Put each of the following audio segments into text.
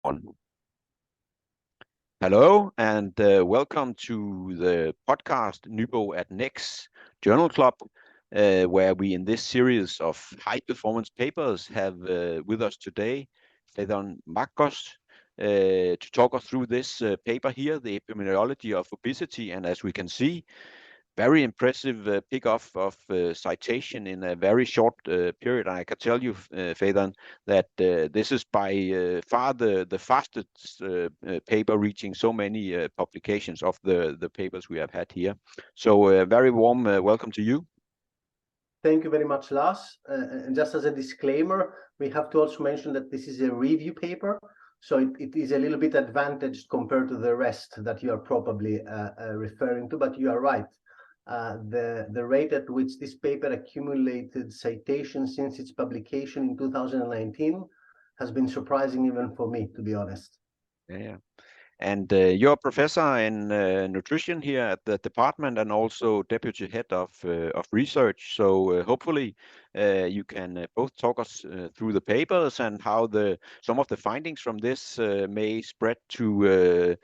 One. Hello and welcome to the podcast Nybo at Next Journal Club, where we in this series of high performance papers have with us today Faidon Magkos to talk us through this paper here, the epidemiology of obesity. And as we can see, very impressive pick-off of citation in a very short period. And I can tell you, Faidon, that this is by far the fastest paper reaching so many publications of the papers we have had here. So very warm welcome to you. Thank you very much, Lars. And just as a disclaimer, we have to also mention that this is a review paper, so it is a little bit advantaged compared to the rest that you are probably referring to, but you are right. The rate at which this paper accumulated citations since its publication in 2019 has been surprising even for me, to be honest. Yeah. And you're a professor in nutrition here at the department and also deputy head of research. So hopefully you can both talk us through the papers and how some of the findings from this may spread to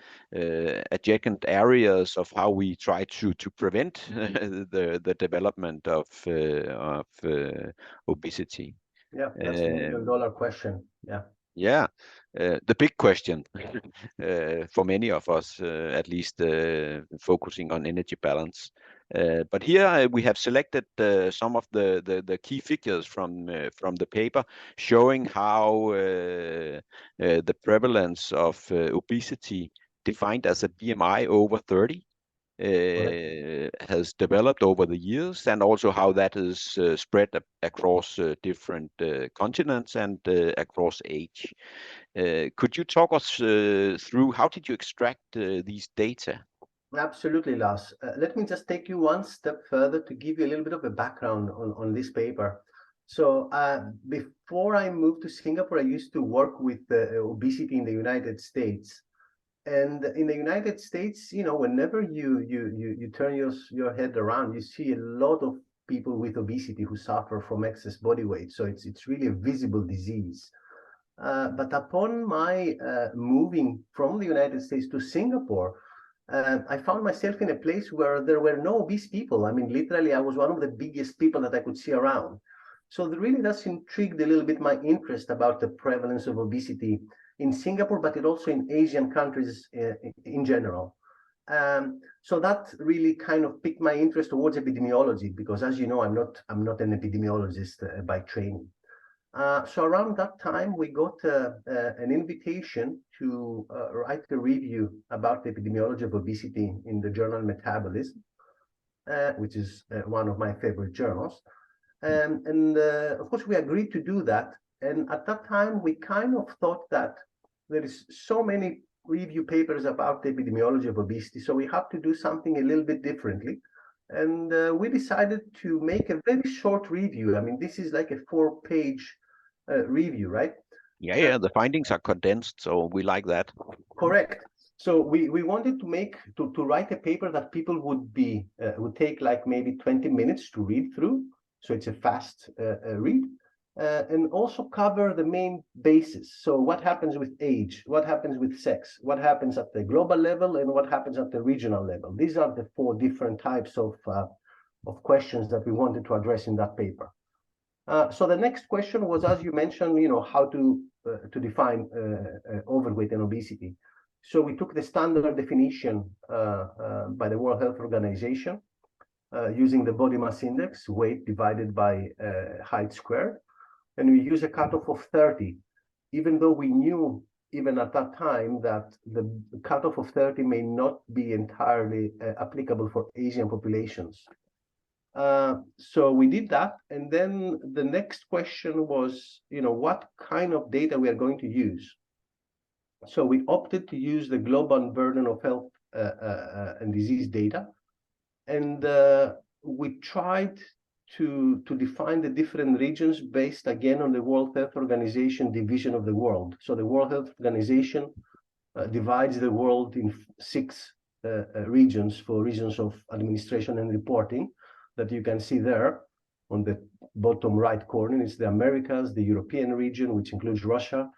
adjacent areas of how we try to prevent the development of obesity. Yeah, that's the $1 million question. Yeah. Yeah, the big question for many of us, at least focusing on energy balance. But here we have selected some of the key figures from the paper showing how the prevalence of obesity defined as a BMI over 30 has developed over the years, and also how that is spread across different continents and across age. Could you talk us through how did you extract these data? Absolutely, Lars. Let me just take you one step further to give you a little bit of a background on this paper. So before I moved to Singapore, I used to work with obesity in the United States. And in the United States, you know, whenever you turn your head around, you see a lot of people with obesity who suffer from excess body weight. So it's really a visible disease. But upon my moving from the United States to Singapore, I found myself in a place where there were no obese people. I mean, literally, I was one of the biggest people that I could see around. So that really does intrigued a little bit my interest about the prevalence of obesity in Singapore, but it also in Asian countries in general. So that really kind of piqued my interest towards epidemiology, because as you know, I'm not an epidemiologist by training. So around that time, we got an invitation to write a review about the epidemiology of obesity in the journal Metabolism, which is one of my favorite journals. And of course, we agreed to do that. And at that time, we kind of thought that there is so many review papers about the epidemiology of obesity, so we have to do something a little bit differently. And we decided to make a very short review. I mean, this is like a 4-page review, right? Yeah, the findings are condensed, so we like that. Correct. So we wanted to write a paper that people would take like maybe 20 minutes to read through. So it's a fast read. And also cover the main basis. So what happens with age, what happens with sex, what happens at the global level, and what happens at the regional level. These are the 4 different types of questions that we wanted to address in that paper. So the next question was, as you mentioned, you know, how to define overweight and obesity. So we took the standard definition by the World Health Organization using the body mass index, weight divided by height squared. And we use a cutoff of 30, even though we knew even at that time that the cutoff of 30 may not be entirely applicable for Asian populations. So we did that. And then the next question was, you know, what kind of data we are going to use. So we opted to use the global burden of health and disease data. And we tried to define the different regions based again on the World Health Organization division of the world. So the World Health Organization divides the world in 6 regions for reasons of administration and reporting that you can see there on the bottom right corner. It's the Americas, the European region, which includes Russia,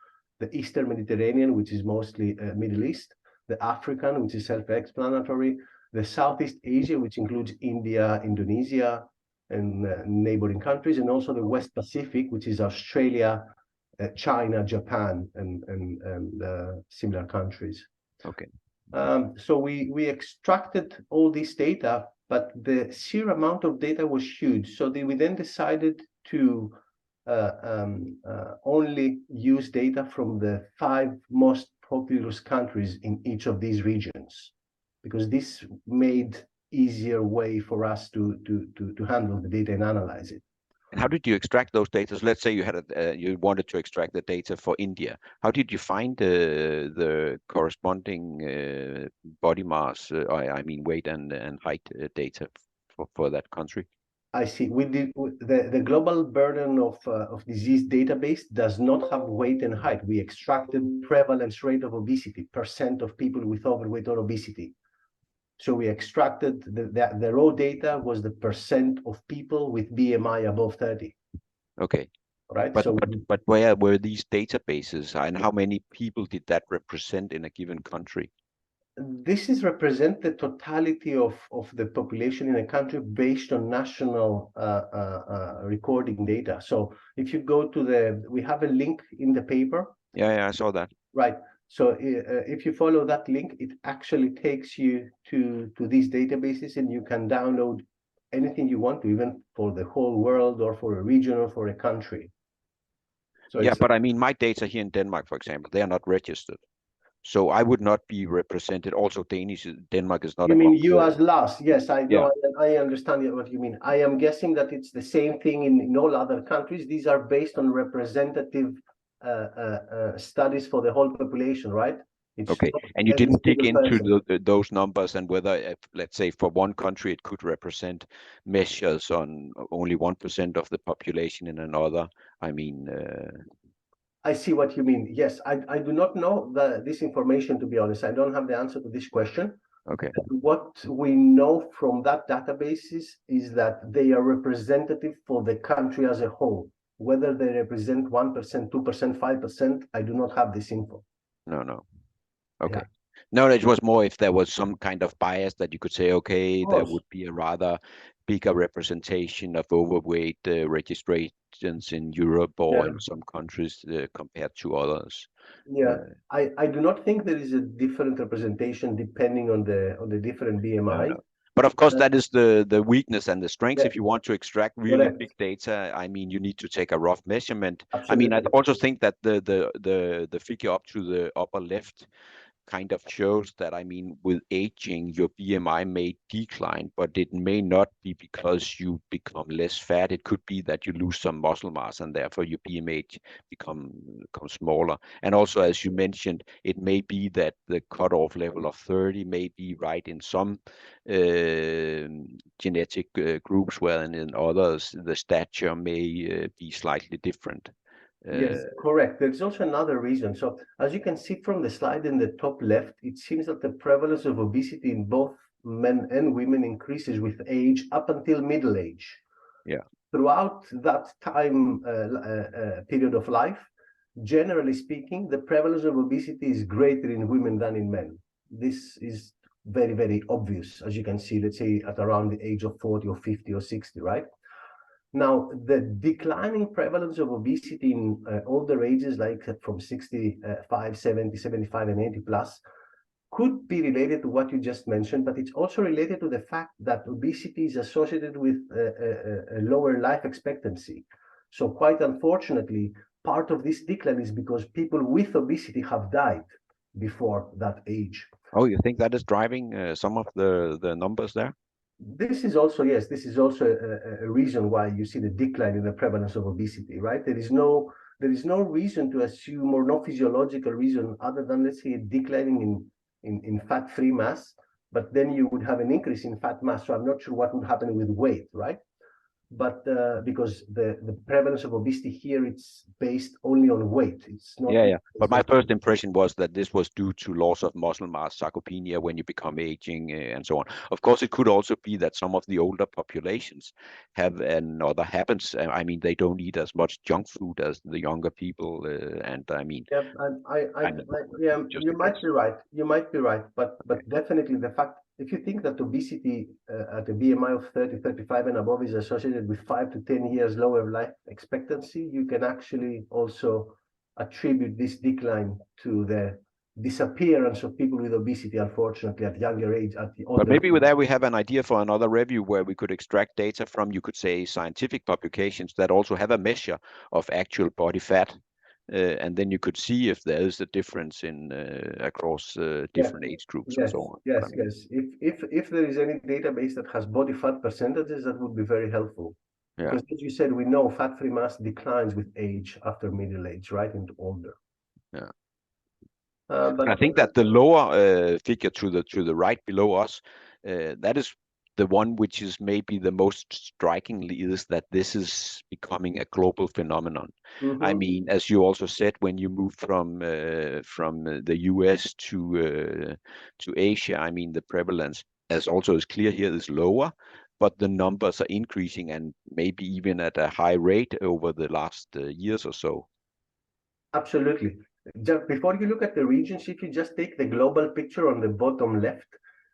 the Eastern Mediterranean, which is mostly Middle East, the African, which is self-explanatory, the Southeast Asia, which includes India, Indonesia, and neighboring countries, and also the West Pacific, which is Australia, China, Japan, and similar countries. Okay. So we extracted all this data, but the sheer amount of data was huge. So we then decided to only use data from the 5 most populous countries in each of these regions, because this made easier way for us to handle the data and analyze it. And how did you extract those data? So let's say you had you wanted to extract the data for India. How did you find the corresponding body mass, I mean weight and height data for that country? I see. The global burden of disease database does not have weight and height. We extracted prevalence rate of obesity, percent of people with overweight or obesity. So we extracted the raw data was the percent of people with BMI above 30. Okay. Right. But where were these databases and how many people did that represent in a given country? This is represent the totality of the population in a country based on national recording data. So if you go to we have a link in the paper. Yeah, I saw that. Right. So if you follow that link, it actually takes you to these databases, and you can download anything you want to, even for the whole world or for a region or for a country. So yeah, but I mean, my data here in Denmark, for example, they are not registered. So I would not be represented. Also, Denmark is not. You mean among you as last? Yes, I know. Yeah. I understand what you mean. I am guessing that it's the same thing in all other countries. These are based on representative studies for the whole population, right? It's Okay, and you didn't dig into those numbers and whether, let's say, for one country it could represent measures on only 1% of the population in another. I mean, I see what you mean. Yes, I do not know this information, to be honest. I don't have the answer to this question. Okay. What we know from that databases is that they are representative for the country as a whole. Whether they represent 1%, 2%, 5%, I do not have this info. No. Okay. Yeah. No, it was more if there was some kind of bias that you could say, okay, there would be a rather bigger representation of overweight registrations in Europe or in some countries compared to others. Yeah, I do not think there is a different representation depending on the different BMI. No. But of course, that is the weakness and the strengths. Yeah. If you want to extract really big data, I mean, you need to take a rough measurement. Absolutely. I mean, I also think that the figure up to the upper left kind of shows that, I mean, with aging, your BMI may decline, but it may not be because you become less fat. It could be that you lose some muscle mass and therefore your BMI become smaller. And also, as you mentioned, it may be that the cutoff level of 30 may be right in some genetic groups, where in others, the stature may be slightly different. Yes, correct. There's also another reason. So as you can see from the slide in the top left, it seems that the prevalence of obesity in both men and women increases with age up until middle age. Yeah. Throughout that time period of life, generally speaking, the prevalence of obesity is greater in women than in men. This is very, very obvious, as you can see, let's say at around the age of 40 or 50 or 60, right? Now, the declining prevalence of obesity in older ages, like from 65, 70, 75, and 80 plus, could be related to what you just mentioned, but it's also related to the fact that obesity is associated with a lower life expectancy. So quite unfortunately, part of this decline is because people with obesity have died before that age. Oh, you think that is driving some of the numbers there? This is also, yes, this is also a reason why you see the decline in the prevalence of obesity, right? There is no reason to assume, or no physiological reason other than, let's say, a declining in fat-free mass, but then you would have an increase in fat mass. So I'm not sure what would happen with weight, right? but because the prevalence of obesity here, it's based only on weight. It's not. Yeah. But It's my not. first impression was that this was due to loss of muscle mass, sarcopenia when you become aging, and so on. Of course, it could also be that some of the older populations have another habits. I mean, they don't eat as much junk food as the younger people, and I mean, Yeah, I mean, yeah, just you a might guess. be right. You might be right, Okay. but definitely the fact, if you think that obesity at a BMI of 30, 35 and above is associated with 5 to 10 years lower life expectancy, you can actually also attribute this decline to the disappearance of people with obesity, unfortunately, at younger age, at the But older maybe with age. that, we have an idea for another review where we could extract data from, you could say, scientific publications that also have a measure of actual body fat. And then you could see if there is a difference in across Yeah, different age groups and yes, so on. I yes, mean, yes. If there is any database that has body fat percentages, that would be very helpful. yeah. Because as you said, we know fat-free mass declines with age after middle age, right, and older. Yeah. And I But think that the lower figure to the right below us, that is the one which is maybe the most strikingly is that this is becoming a global phenomenon. I mhm, mean, as you also said, when you move from the US to Asia, I mean, the prevalence, as also is clear here, is lower, but the numbers are increasing and maybe even at a high rate over the last years or so. absolutely. Just before you look at the regions, if you just take the global picture on the bottom left,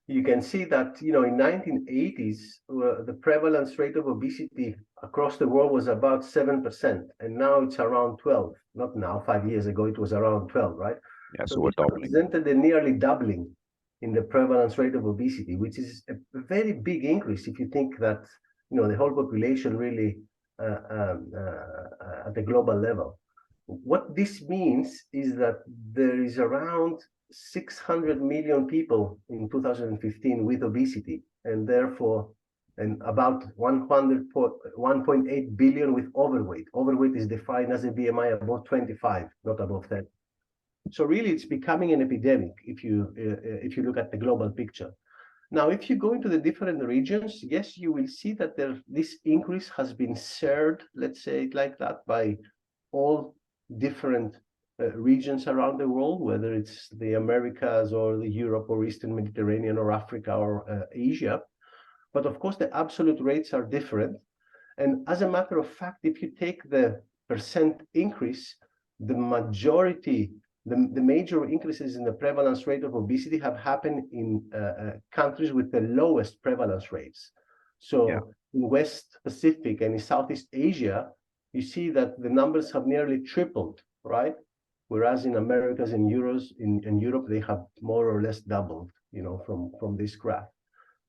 you can see that, in 1980s, the prevalence rate of obesity across the world was about 7%, and now it's around 12. Not now, 5 years ago, it was around 12, right? Yeah, So so we're this doubling. represented a nearly doubling in the prevalence rate of obesity, which is a very big increase if you think that, the whole population really at the global level. What this means is that there is around 600 million people in 2015 with obesity, and therefore, and about 1.8 billion with overweight. Overweight is defined as a BMI above 25, not above 30. So really, it's becoming an epidemic if you look at the global picture. Now, if you go into the different regions, yes, you will see that this increase has been shared, let's say it like that, by all different regions around the world, whether it's the Americas or the Europe or Eastern Mediterranean or Africa or Asia. But of course, the absolute rates are different. And as a matter of fact, if you take the percent increase, the majority, the major increases in the prevalence rate of obesity have happened in countries with the lowest prevalence rates. Yeah. So in West Pacific and in Southeast Asia, you see that the numbers have nearly tripled, right? Whereas in Americas and in Europe, they have more or less doubled, from this graph.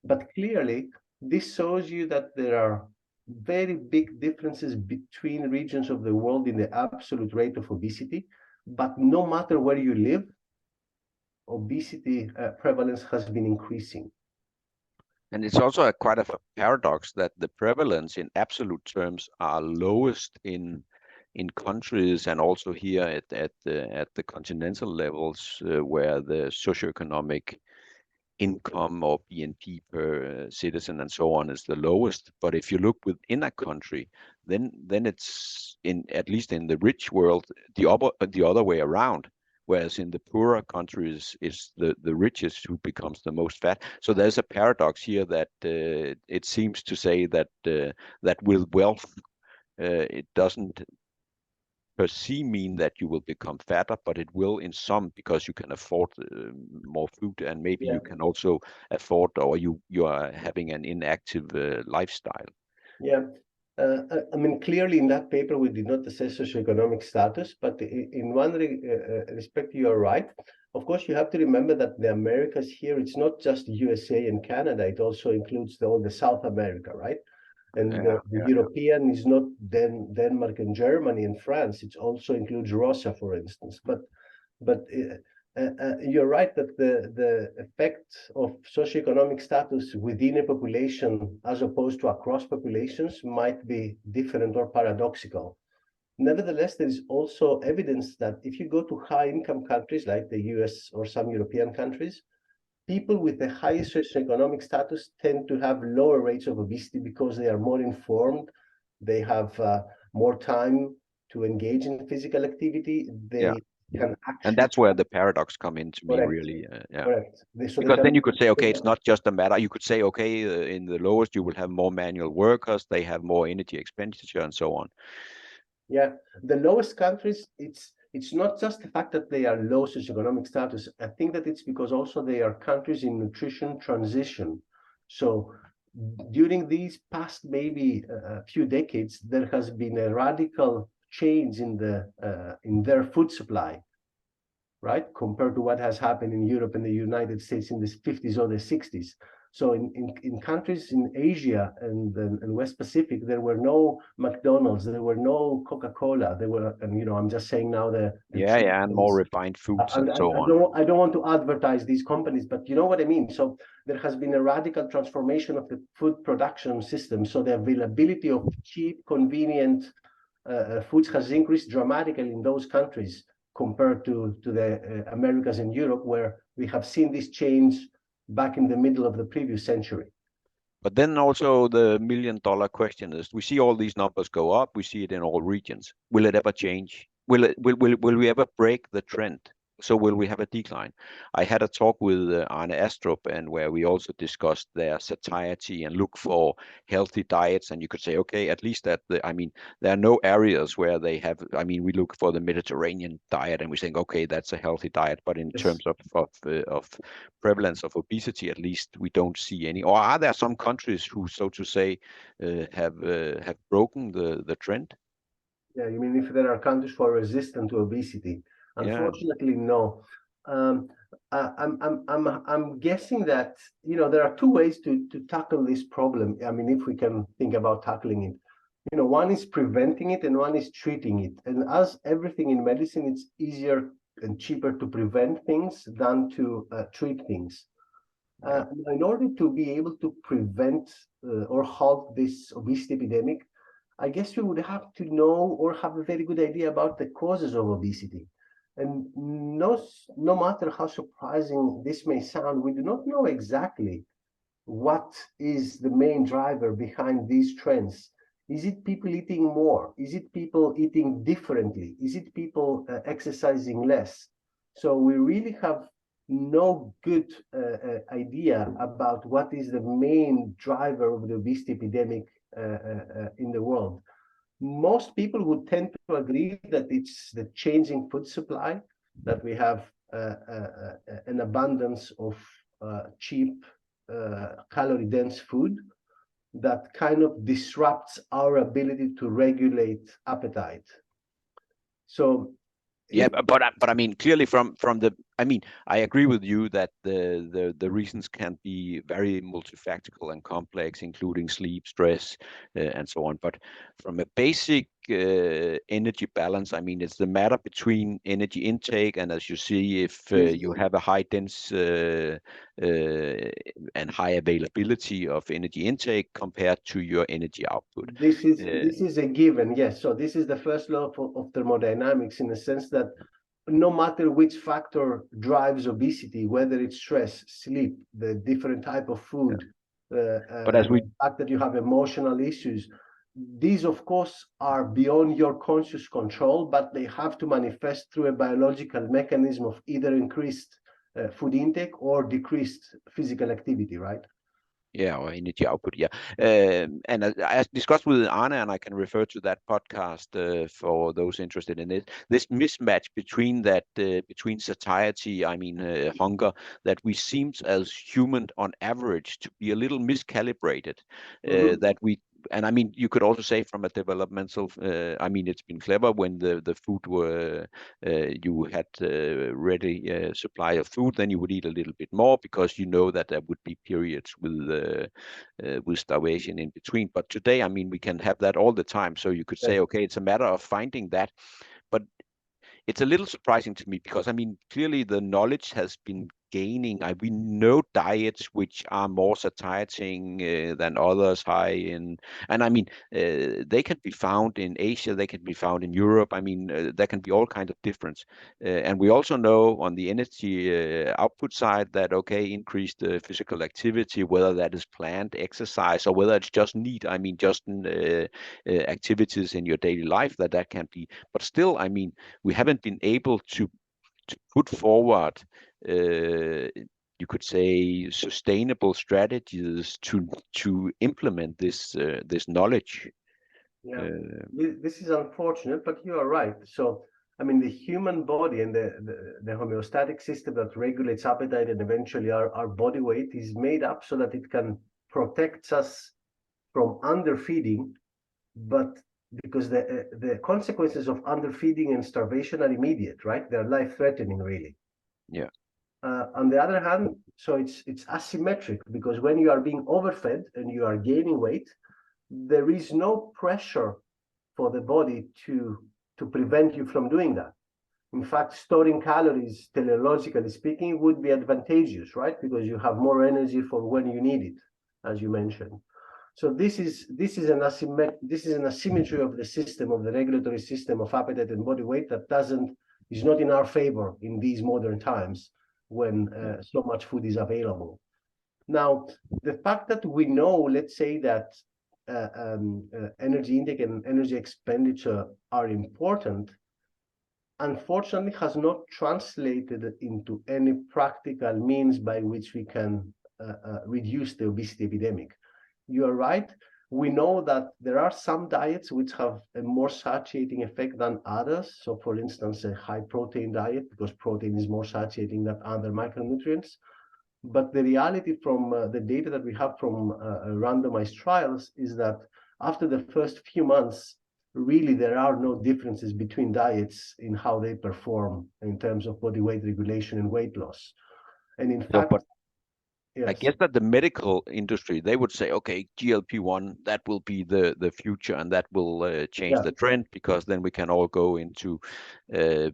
But clearly, this shows you that there are very big differences between regions of the world in the absolute rate of obesity. But no matter where you live, obesity prevalence has been increasing. And it's also quite a paradox that the prevalence in absolute terms are lowest in countries and also here at the continental levels where the socioeconomic income or BNP per citizen and so on is the lowest. But if you look within a country, then it's in at least in the rich world the other way around. Whereas in the poorer countries, it's the richest who becomes the most fat. So there's a paradox here that it seems to say that with wealth, it doesn't per se mean that you will become fatter, but it will in some because you can afford more food and maybe Yeah. you can also afford or you are having an inactive lifestyle. Yeah. I mean, clearly in that paper, we did not assess socioeconomic status, but in one respect, you are right. Of course, you have to remember that the Americas here, it's not just USA and Canada, it also includes all the South America, right? And Yeah, the yeah, European is not Denmark and Germany and France. It also includes Russia, for instance. But you're right that the effect of socioeconomic status within a population as opposed to across populations might be different or paradoxical. Nevertheless, there is also evidence that if you go to high income countries like the US or some European countries, people with the highest socioeconomic status tend to have lower rates of obesity because they are more informed, they have more time to engage in physical activity, Yeah. they can And actually. that's where the paradox come into me, Correct, really. Yeah. correct. So they Because can. then you could say, okay, it's not just a matter. You could say, okay, in the lowest, you will have more manual workers, they have more energy expenditure, and so on. Yeah, the lowest countries, it's not just the fact that they are low socioeconomic status. I think that it's because also they are countries in nutrition transition. So during these past maybe a few decades, there has been a radical change in their food supply, right? Compared to what has happened in Europe and the United States in the 50s or the 60s. So in countries in Asia and West Pacific, there were no McDonald's, there were no Coca-Cola, there were, and I'm just saying now the Yeah, cheap yeah, and more ones. refined foods and And so on. I don't want to advertise these companies, but you know what I mean. So there has been a radical transformation of the food production system. So the availability of cheap, convenient foods has increased dramatically in those countries compared to the Americas and Europe, where we have seen this change back in the middle of the previous century. But then also the million-dollar question is: we see all these numbers go up, we see it in all regions. Will it ever change? Will we ever break the trend? So will we have a decline? I had a talk with Arne Astrup, and where we also discussed their satiety and look for healthy diets. And you could say, okay, at least there are no areas where they have. I mean, we look for the Mediterranean diet, and we think, okay, that's a healthy diet. But in Yes. terms of prevalence of obesity, at least we don't see any. Or are there some countries who, so to say, have broken the trend? Yeah, you mean if there are countries who are resistant to obesity? Yeah, Unfortunately, no. Um, I'm guessing that there are two ways to tackle this problem. I mean, if we can think about tackling it, one is preventing it and one is treating it. And as everything in medicine, it's easier and cheaper to prevent things than to treat things. yeah. In order to be able to prevent or halt this obesity epidemic, I guess we would have to know or have a very good idea about the causes of obesity. And no matter how surprising this may sound, we do not know exactly what is the main driver behind these trends. Is it people eating more? Is it people eating differently? Is it people exercising less? So we really have no good idea about what is the main driver of the obesity epidemic in the world. Most people would tend to agree that it's the changing food supply, that we have an abundance of cheap, calorie dense food that kind of disrupts our ability to regulate appetite. So Yeah, if but I mean, clearly from the, I mean, I agree with you that the reasons can be very multifactorial and complex, including sleep, stress, and so on. But from a basic energy balance, I mean, it's the matter between energy intake, and as you see, if Yes. you have a high dense and high availability of energy intake compared to your energy output. This is a given, yes. So this is the first law of thermodynamics, in the sense that no matter which factor drives obesity, whether it's stress, sleep, the different type of Yeah. food, But as we the fact that you have emotional issues, these of course are beyond your conscious control, but they have to manifest through a biological mechanism of either increased food intake or decreased physical activity, right? Yeah, or energy output. Yeah, and I discussed with Anna, and I can refer to that podcast for those interested in it. This mismatch between satiety, I mean hunger, that we seems as human on average to be a little miscalibrated. Mhm. That we And I mean, you could also say from a developmental. I mean, it's been clever when the food were you had ready supply of food, then you would eat a little bit more because you know that there would be periods with starvation in between. But today, I mean, we can have that all the time. So you could say, Yes. okay, it's a matter of finding that. But it's a little surprising to me because I mean, clearly the knowledge has been gaining? We know diets which are more satiating than others, high in, and I mean, they can be found in Asia, they can be found in Europe. I mean, there can be all kinds of difference. And we also know on the energy output side that, okay, increased physical activity, whether that is planned exercise or whether it's just need, I mean, just activities in your daily life, that can be. But still, I mean, we haven't been able to put forward, you could say, sustainable strategies to implement this knowledge. Yeah, this is unfortunate, but you are right. So, I mean, the human body and the homeostatic system that regulates appetite and eventually our body weight is made up so that it can protect us from underfeeding, but because the consequences of underfeeding and starvation are immediate, right? They're life-threatening, really. Yeah. On the other hand, so it's asymmetric because when you are being overfed and you are gaining weight, there is no pressure for the body to prevent you from doing that. In fact, storing calories, teleologically speaking, would be advantageous, right? Because you have more energy for when you need it, as you mentioned. So this is an asymmetry of the system, of the regulatory system of appetite and body weight that is not in our favor in these modern times when so much food is available. Now, the fact that we know, let's say that energy intake and energy expenditure are important, unfortunately has not translated into any practical means by which we can reduce the obesity epidemic. You are right. We know that there are some diets which have a more satiating effect than others. So, for instance, a high protein diet, because protein is more satiating than other micronutrients. But the reality from the data that we have from randomized trials is that after the first few months, really there are no differences between diets in how they perform in terms of body weight regulation and weight loss. And in So, fact, but yes. I guess that the medical industry, they would say, okay, GLP-1, that will be the future, and that will change the trend, because then we can all go into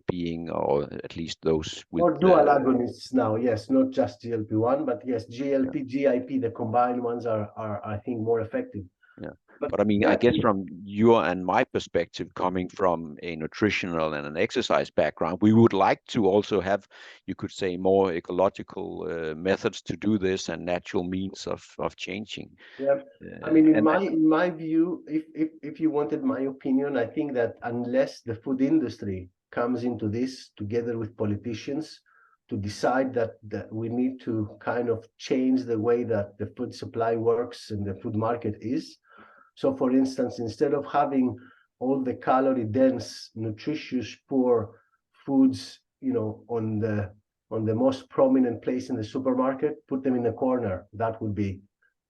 being, or at least those with or dual agonists now, yes, not just GLP-1, but yes, GLP, GIP, the combined ones are I think more effective. Yeah. But I mean, I guess from your and my perspective, coming from a nutritional and an exercise background, we would like to also have, you could say, more ecological methods to do this and natural means of changing. Yeah, I mean, in my view, if you wanted my opinion, I think that unless the food industry comes into this together with politicians to decide that we need to kind of change the way that the food supply works and the food market is. So, for instance, instead of having all the calorie-dense, nutritious, poor foods, on the most prominent place in the supermarket, put them in a corner. That would be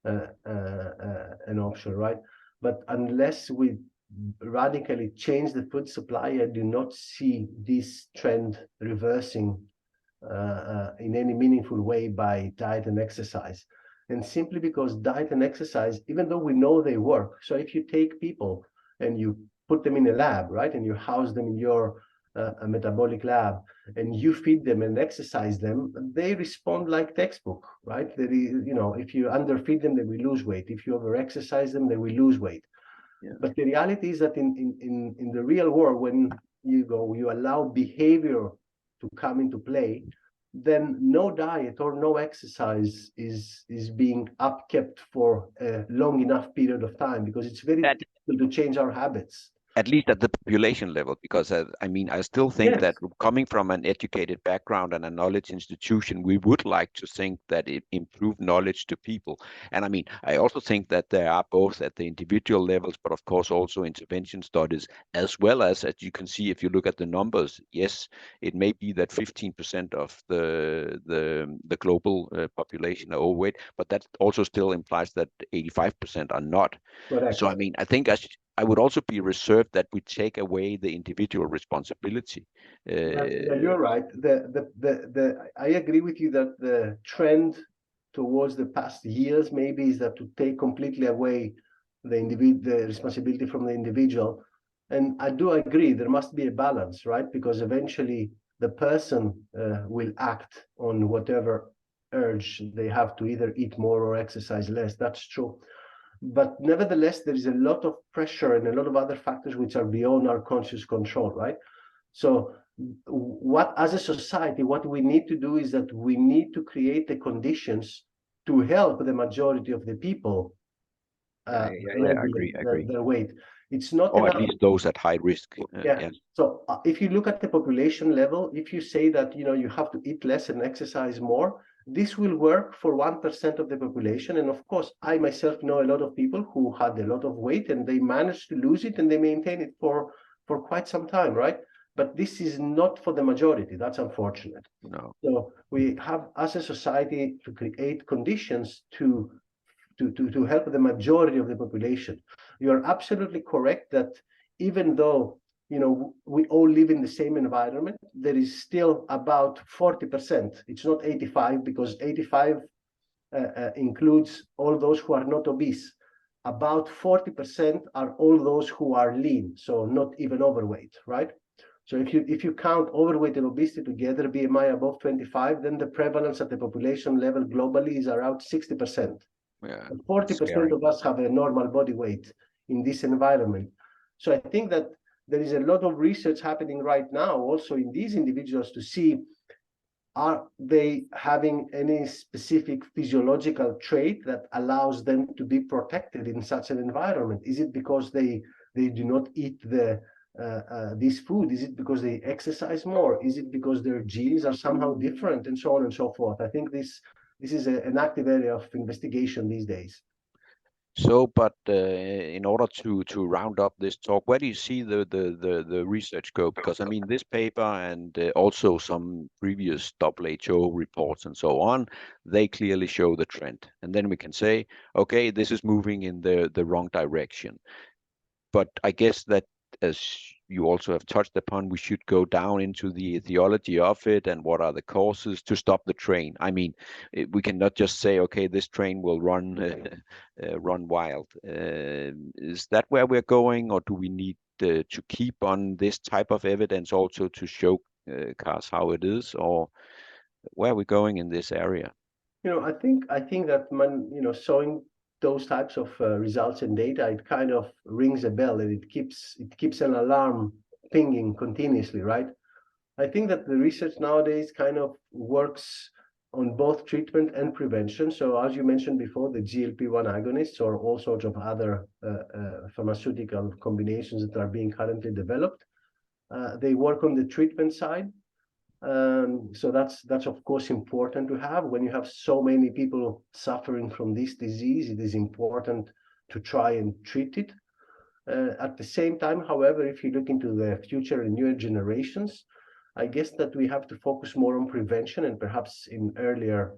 an option, right? But unless we radically change the food supply, I do not see this trend reversing in any meaningful way by diet and exercise. And simply because diet and exercise, even though we know they work, so if you take people and you put them in a lab, right, and you house them in your a metabolic lab, and you feed them and exercise them, they respond like textbook, right? If you underfeed them, they will lose weight. If you over-exercise them, they will lose weight. Yeah. But the reality is that in the real world, when you allow behavior to come into play, then no diet or no exercise is being upkept for a long enough period of time, because it's very difficult to change our habits. At least at the population level, because I mean, I still think that coming from an educated background and a knowledge institution, we would like to think that it improved knowledge to people. And I mean, I also think that there are both at the individual levels, but of course also intervention studies, as well as you can see, if you look at the numbers, yes, it may be that 15% of the global population are overweight, but that also still implies that 85% are not. Correct. So I mean, I think I would also be reserved that we take away the individual responsibility. Yeah, you're right. I agree with you that the trend towards the past years maybe is that to take completely away the responsibility from the individual. And I do agree there must be a balance, right? Because eventually the person will act on whatever urge they have to either eat more or exercise less. That's true. But nevertheless, there is a lot of pressure and a lot of other factors which are beyond our conscious control, right? So what, as a society, what we need to do is that we need to create the conditions to help the majority of the people I regulate agree. their weight. It's not Or at enough. least those at high risk. Yeah. Yes. So if you look at the population level, if you say that you have to eat less and exercise more, this will work for 1% of the population. And of course, I myself know a lot of people who had a lot of weight and they managed to lose it and they maintain it for quite some time, right? But this is not for the majority. That's unfortunate. No. So we have, as a society, to create conditions to help the majority of the population. You're absolutely correct that even though we all live in the same environment, there is still about 40%. It's not 85 because 85 includes all those who are not obese. About 40% are all those who are lean, so not even overweight, right? So if you count overweight and obesity together, BMI above 25, then the prevalence at the population level globally is around 60%. Yeah. 40% of us have a normal body weight in this environment. So I think that there is a lot of research happening right now also in these individuals to see, are they having any specific physiological trait that allows them to be protected in such an environment? Is it because they do not eat this food? Is it because they exercise more? Is it because their genes are somehow different, and so on and so forth? I think this is an active area of investigation these days. So, but in order to round up this talk, where do you see the research go? Because I mean, this paper and also some previous WHO reports and so on, they clearly show the trend, and then we can say, okay, this is moving in the wrong direction. But I guess that, as you also have touched upon, we should go down into the etiology of it and what are the causes to stop the train. I mean, we cannot just say, okay, this train will run wild. Is that where we're going, or do we need to keep on this type of evidence also to show cars how it is, or where are we going in this area? I think that showing those types of results and data, it kind of rings a bell and it keeps an alarm pinging continuously, right? I think that the research nowadays kind of works on both treatment and prevention. So as you mentioned before, the GLP-1 agonists or all sorts of other pharmaceutical combinations that are being currently developed, they work on the treatment side. So that's of course important to have. When you have so many people suffering from this disease, it is important to try and treat it. At the same time, however, if you look into the future and newer generations, I guess that we have to focus more on prevention and perhaps in earlier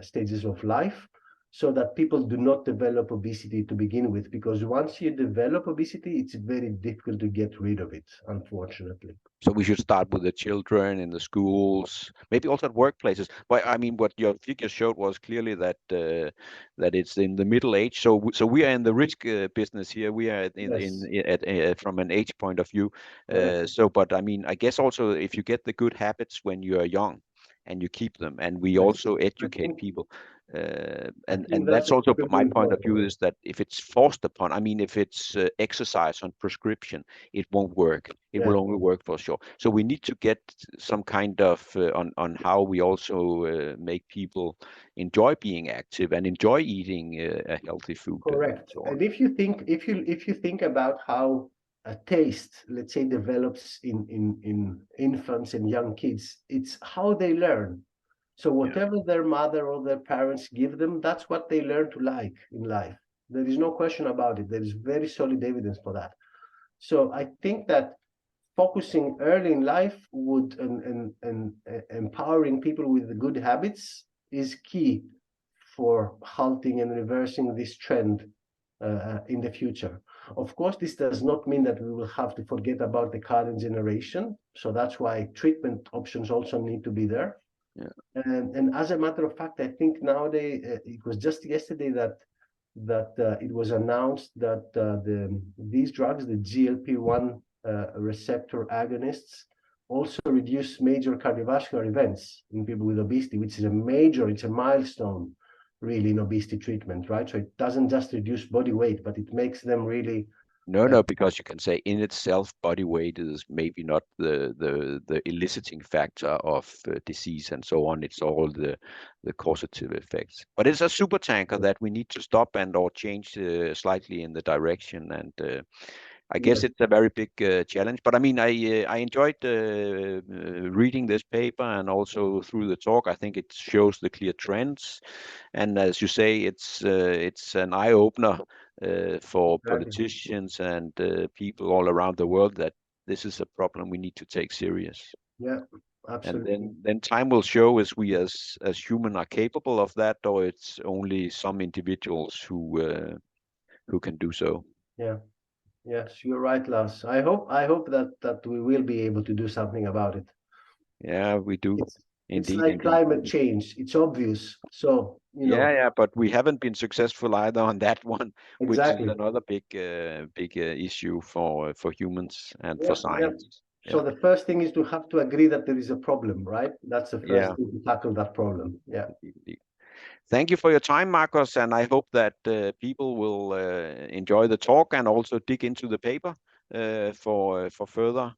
stages of life, so that people do not develop obesity to begin with. Because once you develop obesity, it's very difficult to get rid of it, unfortunately. So we should start with the children in the schools, maybe also at workplaces. But I mean, what your figure showed was clearly that that it's in the middle age. So we are in the risk business here. We are Yes. from an age point of view. Correct. But I mean, I guess also if you get the good habits when you are young, and you keep them, and we Yes. also I educate think people. I And think that's that's also extremely my point of view, important. is that if it's forced upon, I mean, if it's exercise on prescription, it won't work. It will Yeah. only work for sure. So we need to get some kind of on how we also make people enjoy being active and enjoy eating a healthy food and Correct. so on. And if you think about how a taste, let's say, develops in infants and young kids, it's how they learn. So Yeah. whatever their mother or their parents give them, that's what they learn to like in life. There is no question about it. There is very solid evidence for that. So I think that focusing early in life would and empowering people with good habits is key for halting and reversing this trend in the future. Of course, this does not mean that we will have to forget about the current generation. So that's why treatment options also need to be there. Yeah. And as a matter of fact, I think nowadays it was just yesterday that it was announced that these drugs, the GLP-1 receptor agonists, also reduce major cardiovascular events in people with obesity, which is it's a milestone really in obesity treatment, right? So it doesn't just reduce body weight, but it makes them really No, because you can say in itself, body weight is maybe not the eliciting factor of disease and so on. It's all the causative effects. But it's a super tanker that we need to stop and or change slightly in the direction. And I guess it's a very big challenge. But I mean, I enjoyed reading this paper, and also through the talk, I think it shows the clear trends. And as you say, it's an eye opener for politicians and people all around the world that this is a problem we need to take serious. Yeah, absolutely. And then time will show if we as human are capable of that, or it's only some individuals who can do so. Yeah. Yes, you're right, Lars. I hope that we will be able to do something about it. Yeah, we do. It's Indeed, like indeed. climate change. It's obvious. So, Yeah, but we haven't been successful either on that one, which is exactly. another big issue for humans and for Yeah, yeah. science. So Yeah, the first thing is to have to agree that there is a problem, right? That's the first yeah. thing to tackle that problem. Yeah. Indeed. Thank you for your time, Marcos, and I hope that people will enjoy the talk and also dig into the paper for further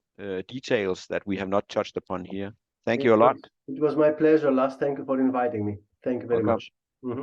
details that we have not touched upon here. Thank It you a lot. was it was my pleasure, Lars. Thank you for inviting me. Thank you very Welcome. much.